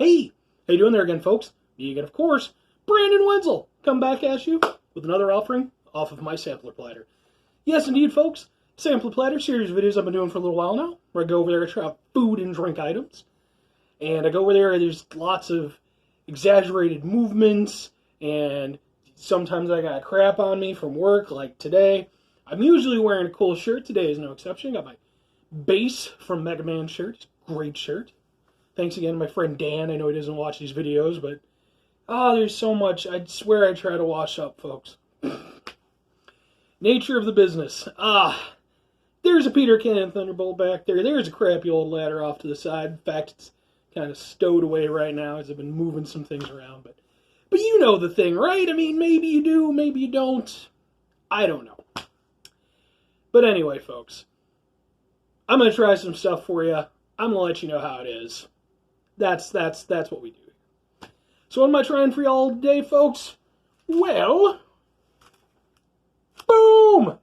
Hey, how you doing there again, folks? Me again, of course, Brandon Wenzel, come back at you with another offering off of my Sampler Platter. Yes, indeed, folks, Sampler Platter series of videos I've been doing for a little while now, where I go over there and try out food and drink items. And I go over there and there's lots of exaggerated movements, and sometimes I got crap on me from work, like today. I'm usually wearing a cool shirt. Today is no exception. Got my Bass from Mega Man shirt. Great shirt. Thanks again to my friend Dan. I know he doesn't watch these videos, but there's so much. I swear I try to wash up, folks. Nature of the business. There's a Peter Cannon Thunderbolt back there. There's a crappy old ladder off to the side. In fact, it's kind of stowed away right now as I've been moving some things around. But you know the thing, right? I mean, maybe you do, maybe you don't. I don't know. But anyway, folks, I'm going to try some stuff for you. I'm going to let you know how it is. That's what we do. So what am I trying for y'all today, folks? Well, boom!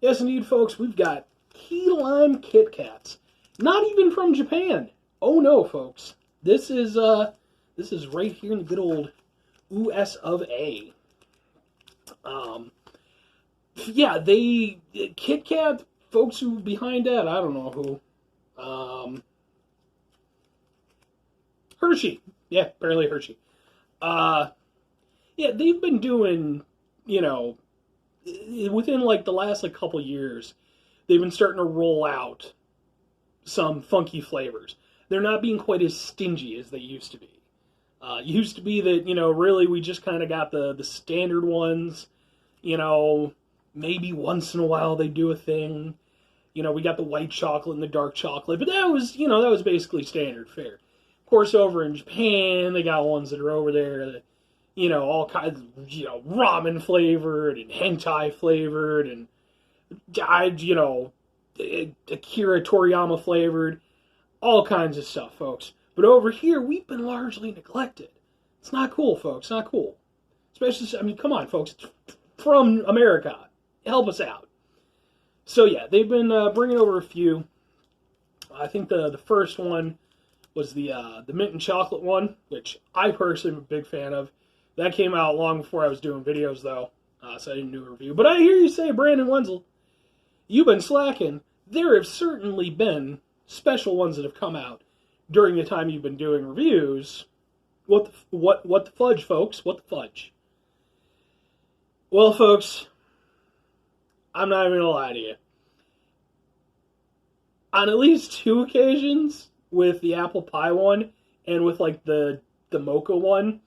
Yes, indeed, folks, we've got key lime Kit Kats. Not even from Japan. Oh no, folks. This is right here in the good old US of A. Yeah, Kit Kat, folks who behind that, I don't know who. Hershey. Yeah, apparently Hershey. Yeah, they've been doing, within like the last couple years, they've been starting to roll out some funky flavors. They're not being quite as stingy as they used to be. Used to be that, really we just kind of got the standard ones. Maybe once in a while they do a thing. We got the white chocolate and the dark chocolate, but that was basically standard fare. Of course, over in Japan, they got ones that are over there that, all kinds of, ramen flavored and hentai flavored and, Akira Toriyama flavored, all kinds of stuff, folks. But over here, we've been largely neglected. It's not cool, folks, not cool. Especially, come on, folks, it's from America. Help us out. So yeah, they've been bringing over a few. I think the first one was the mint and chocolate one, which I personally am a big fan of. That came out long before I was doing videos, though, so I didn't do a review. But I hear you say, Brandon Wenzel, you've been slacking. There have certainly been special ones that have come out during the time you've been doing reviews. What the fudge, folks? What the fudge? Well, folks, I'm not even gonna lie to you. On at least 2 occasions, with the apple pie one and with like the mocha one,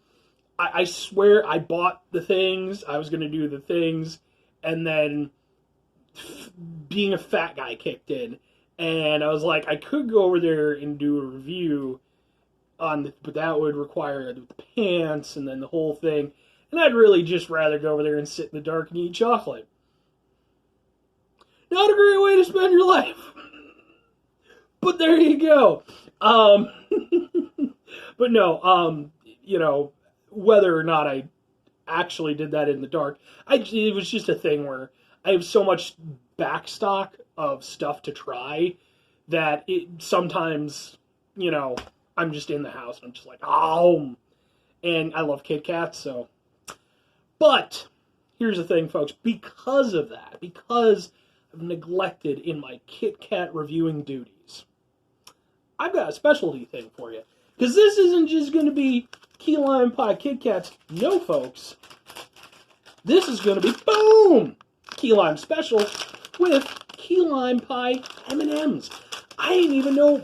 I swear I bought the things, I was going to do the things, and then being a fat guy kicked in, and I was like, I could go over there and do a review on but that would require the pants and then the whole thing, and I'd really just rather go over there and sit in the dark and eat chocolate. Not a great way to spend your life. But there you go. But no, whether or not I actually did that in the dark, it was just a thing where I have so much backstock of stuff to try that it sometimes, I'm just in the house and I'm just like, oh, and I love Kit Kats, so. But here's the thing, folks, because of that, because I've neglected in my Kit Kat reviewing duties, I've got a specialty thing for you. Because this isn't just going to be key lime pie Kit Kats. No, folks. This is going to be, boom, key lime special with key lime pie M&Ms. I didn't even know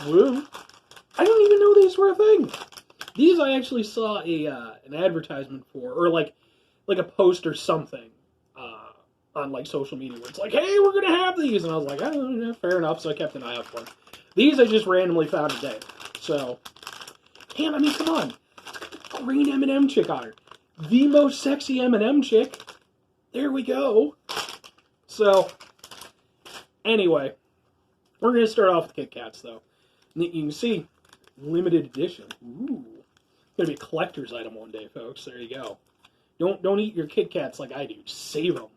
these were a thing. These I actually saw an advertisement for, or like a post or something on like social media where it's like, hey, we're going to have these. And I was like, oh, fair enough. So I kept an eye out for them. These I just randomly found today. So, damn, I mean, come on. Green M&M chick on her. The most sexy M&M chick. There we go. So, anyway, we're going to start off with Kit Kats, though. You can see, limited edition. Ooh. It's going to be a collector's item one day, folks. There you go. Don't eat your Kit Kats like I do. Save them.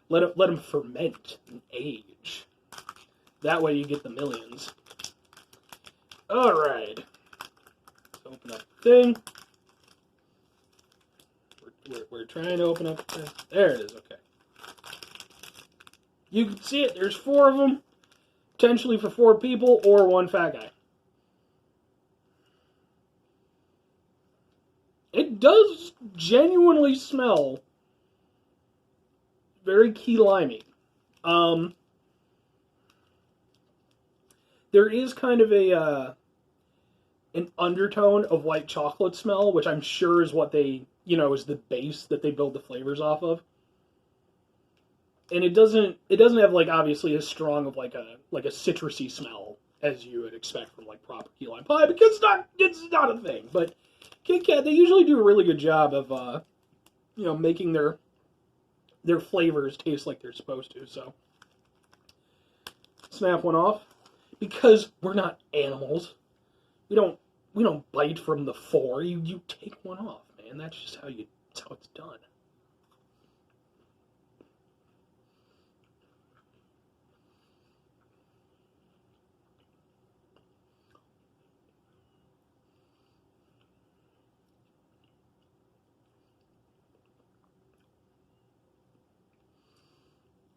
Let them ferment and age. That way you get the millions. Alright. So thing. We're trying to open up. There it is. Okay. You can see it. There's 4 of them, potentially for 4 people or 1 fat guy. It does genuinely smell very key limey. There is kind of an undertone of white chocolate smell, which I'm sure is what they, is the base that they build the flavors off of. And it doesn't have like obviously as strong of like a citrusy smell as you would expect from like proper key lime pie, because it's not a thing. But Kit Kat, they usually do a really good job of making their flavors taste like they're supposed to. So snap one off, because we're not animals. We don't bite from the 4. You take one off, man. That's just how it's done.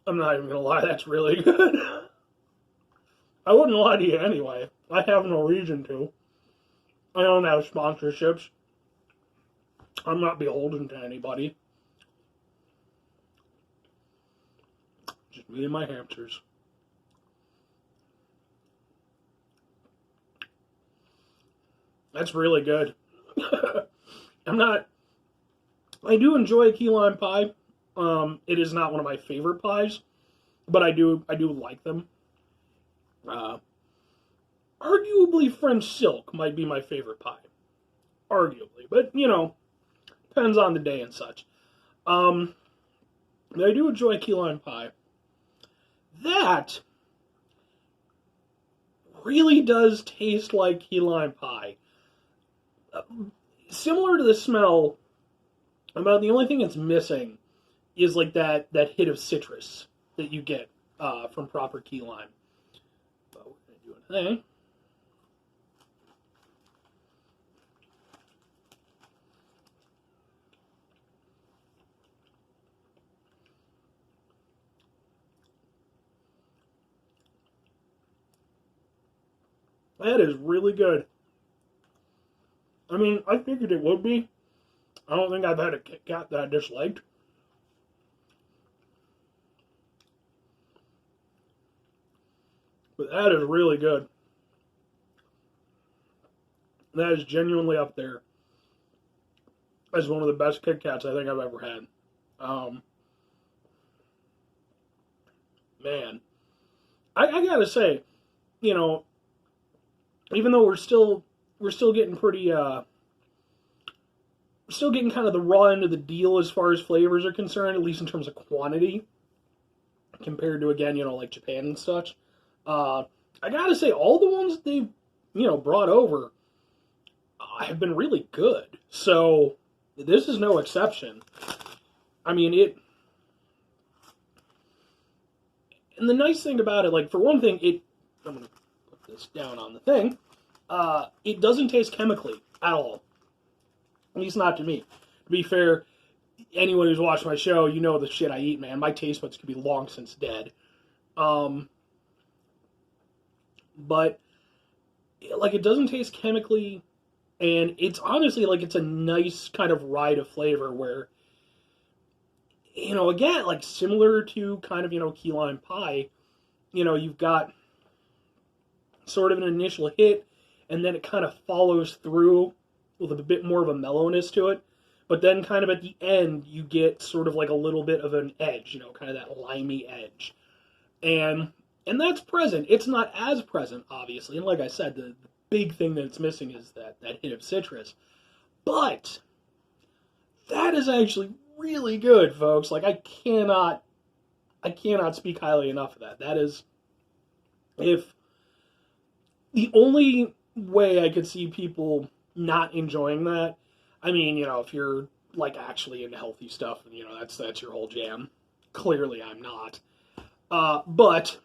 I'm not even gonna lie, that's really good. I wouldn't lie to you anyway. I have no reason to. I don't have sponsorships. I'm not beholden to anybody. Just me and my hamsters. That's really good. I do enjoy key lime pie. It is not one of my favorite pies, but I do like them. Arguably French silk might be my favorite pie. Arguably, but depends on the day and such. But I do enjoy key lime pie. That really does taste like key lime pie. Similar to the smell, about the only thing it's missing is like that hit of citrus that you get from proper key lime. But we're going to do a thing. That is really good. I mean, I figured it would be. I don't think I've had a Kit Kat that I disliked. But that is really good. That is genuinely up there as one of the best Kit Kats I think I've ever had. Man, I gotta say, even though we're still getting pretty still getting kind of the raw end of the deal as far as flavors are concerned, at least in terms of quantity, compared to, again, like Japan and such. I gotta say, all the ones that they've, brought over have been really good. So, this is no exception. I mean, and the nice thing about it, like, for one thing, I'm gonna put this down on the thing, it doesn't taste chemically at all. At least not to me. To be fair, anyone who's watched my show, you know the shit I eat, man. My taste buds could be long since dead. But, like, it doesn't taste chemically, and it's honestly, like, it's a nice kind of ride of flavor where, again, like, similar to kind of, key lime pie, you've got sort of an initial hit, and then it kind of follows through with a bit more of a mellowness to it. But then kind of at the end, you get sort of like a little bit of an edge, kind of that limey edge. And that's present. It's not as present, obviously. And like I said, the big thing that it's missing is that hit of citrus. But that is actually really good, folks. Like, I cannot speak highly enough of that. That is, if the only way I could see people not enjoying that, I mean, if you're like actually into healthy stuff, and that's your whole jam. Clearly, I'm not. But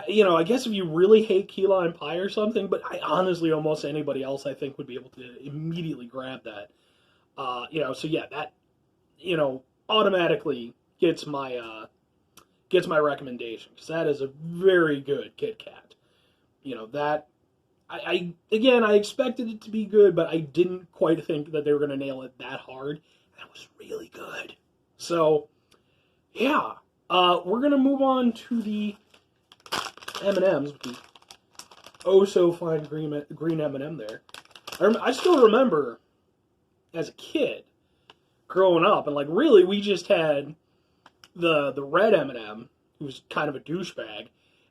I guess if you really hate key lime pie or something, but I honestly, almost anybody else I think would be able to immediately grab that. So yeah, that, automatically gets my recommendation, because that is a very good Kit Kat. That I expected it to be good, but I didn't quite think that they were going to nail it that hard. And it was really good. So yeah, we're gonna move on to the M&Ms with the oh so fine green M&M there. I still remember as a kid growing up, and like really we just had the red M&M, who was kind of a douchebag,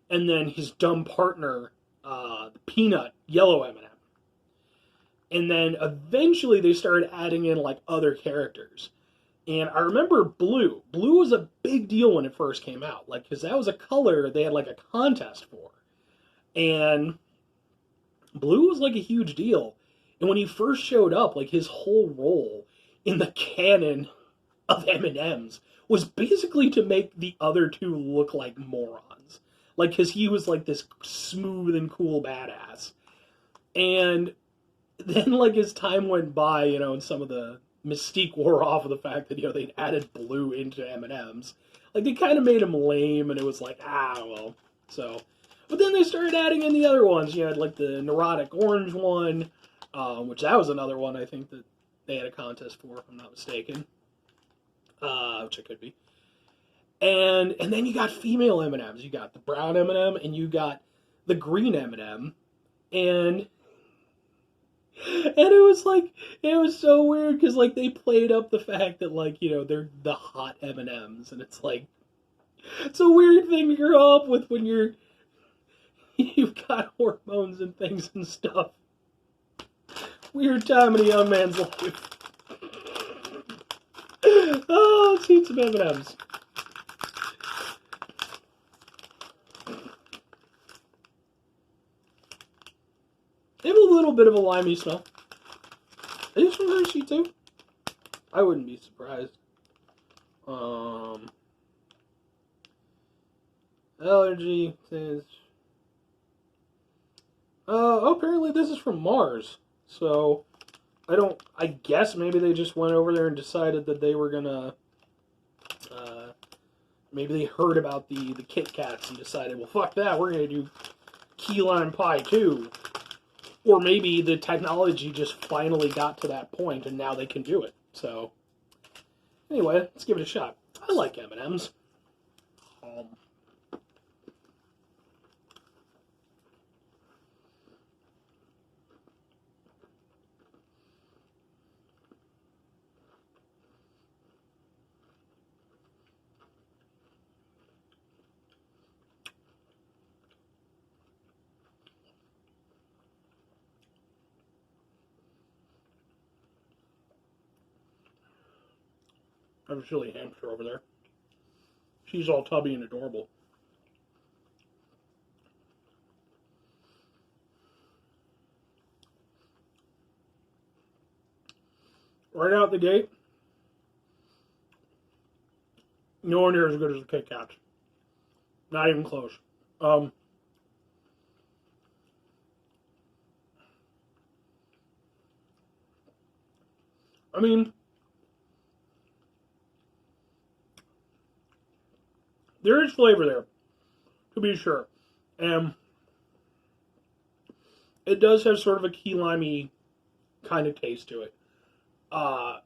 and then his dumb partner, the peanut yellow M&M. And then eventually they started adding in like other characters. And I remember blue. Blue was a big deal when it first came out, like, because that was a color they had like a contest for. And blue was like a huge deal. And when he first showed up, like his whole role in the canon of M&Ms was basically to make the other two look like morons. Like, because he was like this smooth and cool badass. And then, like, as time went by, and some of the mystique wore off of the fact that, they'd added blue into M&Ms. Like, they kind of made him lame, and it was like, well. So, but then they started adding in the other ones. You had, like, the neurotic orange one, which that was another one I think that they had a contest for, if I'm not mistaken. Which it could be. And then you got female M&Ms. You got the brown M&M, and you got the green M&M. And it was so weird, because, like, they played up the fact that, like, they're the hot M&Ms. And it's like, it's a weird thing to grow up with when you've got hormones and things and stuff. Weird time in a young man's life. Oh, let's eat some M&Ms. They have a little bit of a limey smell. Are these from Hershey too? I wouldn't be surprised. Allergy says. Apparently this is from Mars. So, I guess maybe they just went over there and decided that they were gonna, maybe they heard about the Kit Kats and decided, well, fuck that, we're gonna do key lime pie too. Or maybe the technology just finally got to that point and now they can do it. So, anyway, let's give it a shot. I like M&Ms. There's a silly hamster over there. She's all tubby and adorable. Right out the gate, nowhere near as good as the Kit Kats. Not even close. I mean, there is flavor there, to be sure. And it does have sort of a key limey kind of taste to it. But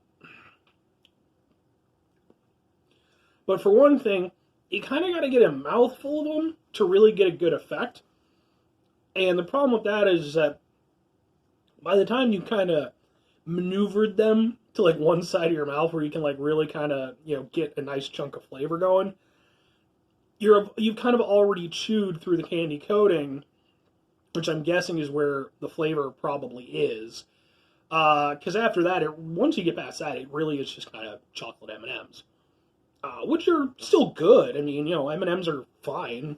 for one thing, you kind of got to get a mouthful of them to really get a good effect. And the problem with that is that by the time you kind of maneuvered them to like one side of your mouth where you can like really kind of, get a nice chunk of flavor going, you've kind of already chewed through the candy coating, which I'm guessing is where the flavor probably is. Because after that, once you get past that, it really is just kind of chocolate M&Ms. Which are still good. I mean, M&Ms are fine.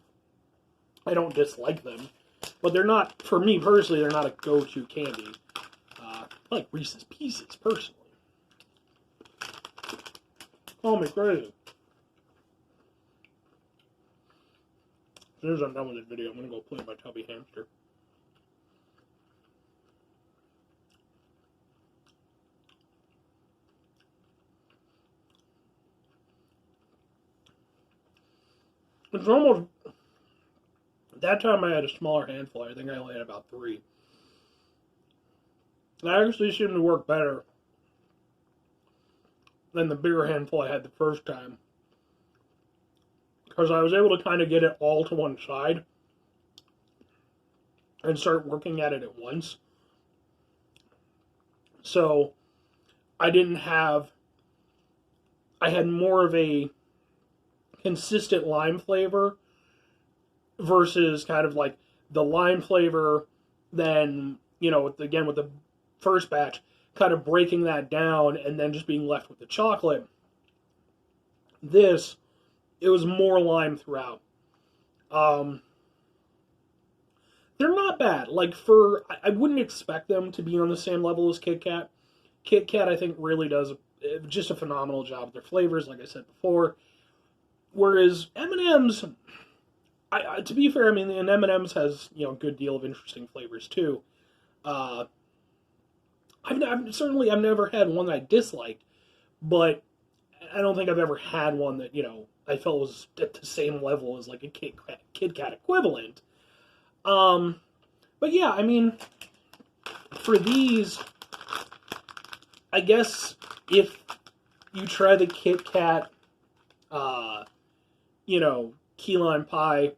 I don't dislike them. But they're not, for me personally, they're not a go-to candy. I like Reese's Pieces, personally. Call me crazy. As soon as I'm done with this video, I'm going to go play my tubby hamster. It's almost... That time I had a smaller handful. I think I only had about 3. That actually seemed to work better than the bigger handful I had the first time. Because I was able to kind of get it all to one side and start working at it at once. So I didn't have... I had more of a consistent lime flavor versus kind of like the lime flavor, then, you know, again with the first batch, kind of breaking that down and then just being left with the chocolate. This, it was more lime throughout. They're not bad. Like, I wouldn't expect them to be on the same level as Kit Kat. Kit Kat, I think, really does just a phenomenal job with their flavors, like I said before. Whereas M&Ms, to be fair, I mean, and M&Ms has, you know, a good deal of interesting flavors too. I've never had one that I disliked, but I don't think I've ever had one that, you know, I felt was at the same level as like a Kit Kat equivalent. But yeah, I mean, for these, I guess if you try the Kit Kat, you know, key lime pie,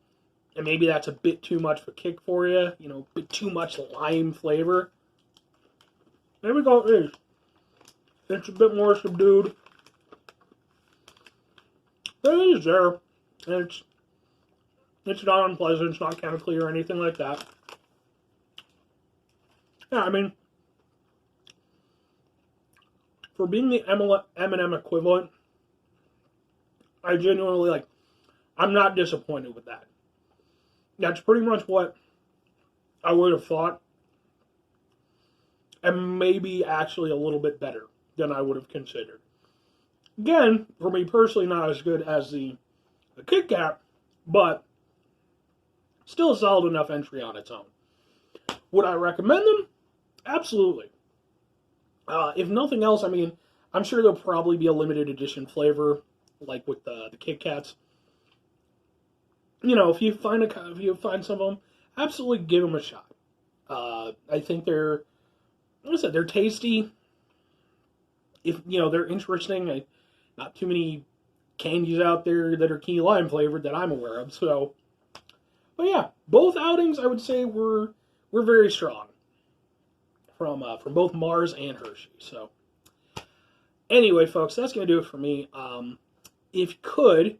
and maybe that's a bit too much of a kick for you, you know, a bit too much lime flavor. There we go. It's a bit more subdued. But it is there. And it's not unpleasant. It's not chemically or anything like that. Yeah, I mean, for being the M&M equivalent, I genuinely, like, I'm not disappointed with that. That's pretty much what I would have thought. And maybe actually a little bit better than I would have considered. Again, for me personally, not as good as the Kit Kat, but still a solid enough entry on its own. Would I recommend them? Absolutely. If nothing else, I mean, I'm sure there'll probably be a limited edition flavor, like with the Kit Kats. You know, if you find some of them, absolutely give them a shot. I think they're, like I said, they're tasty. If, you know, they're interesting. Not too many candies out there that are key lime flavored that I'm aware of. So, but yeah, both outings I would say were very strong from both Mars and Hershey. So, anyway, folks, that's gonna do it for me. If you could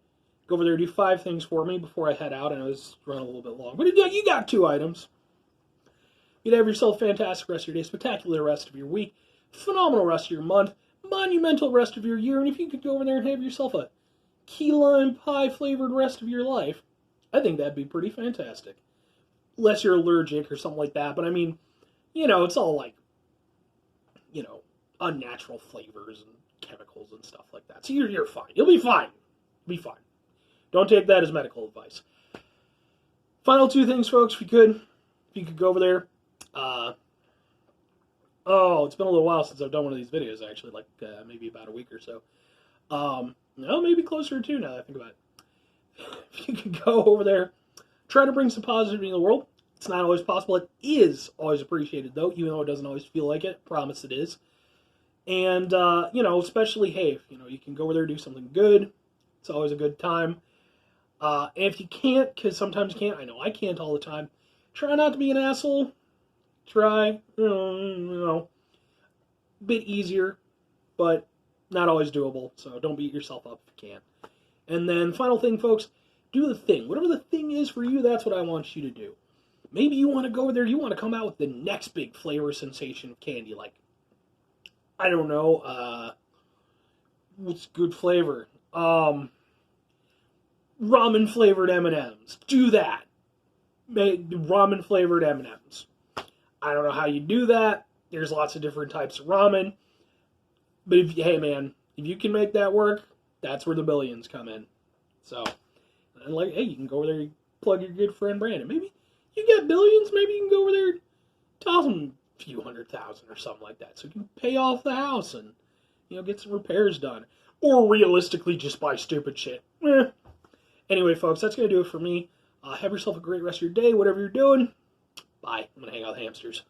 go over there and do 5 things for me before I head out. I know this is running a little bit long, but you got 2 items. You'd have yourself a fantastic rest of your day, spectacular rest of your week, phenomenal rest of your month, monumental rest of your year, and if you could go over there and have yourself a key lime pie flavored rest of your life, I think that'd be pretty fantastic. Unless you're allergic or something like that, but I mean, you know, it's all like, you know, unnatural flavors and chemicals and stuff like that. So you're fine. You'll be fine. Be fine. Don't take that as medical advice. Final 2 things, folks, if you could go over there. It's been a little while since I've done one of these videos, actually, like maybe about a week or so. No, maybe closer to 2 now that I think about it. If you could go over there, try to bring some positivity in the world. It's not always possible. It is always appreciated, though, even though it doesn't always feel like it. Promise it is. And, you know, especially, hey, if, you know, you can go over there and do something good. It's always a good time. And if you can't, because sometimes you can't, I know I can't all the time, try not to be an asshole. Try, you know, a bit easier, but not always doable. So don't beat yourself up if you can't. And then, final thing, folks, do the thing. Whatever the thing is for you, that's what I want you to do. Maybe you want to go over there, you want to come out with the next big flavor sensation of candy, like, I don't know, what's good flavor? Ramen flavored M&Ms. Do that. Make ramen flavored M&Ms. I don't know how you do that. There's lots of different types of ramen. But hey man, if you can make that work, that's where the billions come in. So, and like, hey, you can go over there, plug your good friend Brandon. Maybe you got billions. Maybe you can go over there, toss him a few $100,000 or something like that, so you can pay off the house and get some repairs done. Or realistically, just buy stupid shit. Anyway, folks, that's gonna do it for me. Have yourself a great rest of your day, whatever you're doing. Bye. I'm gonna hang out with hamsters.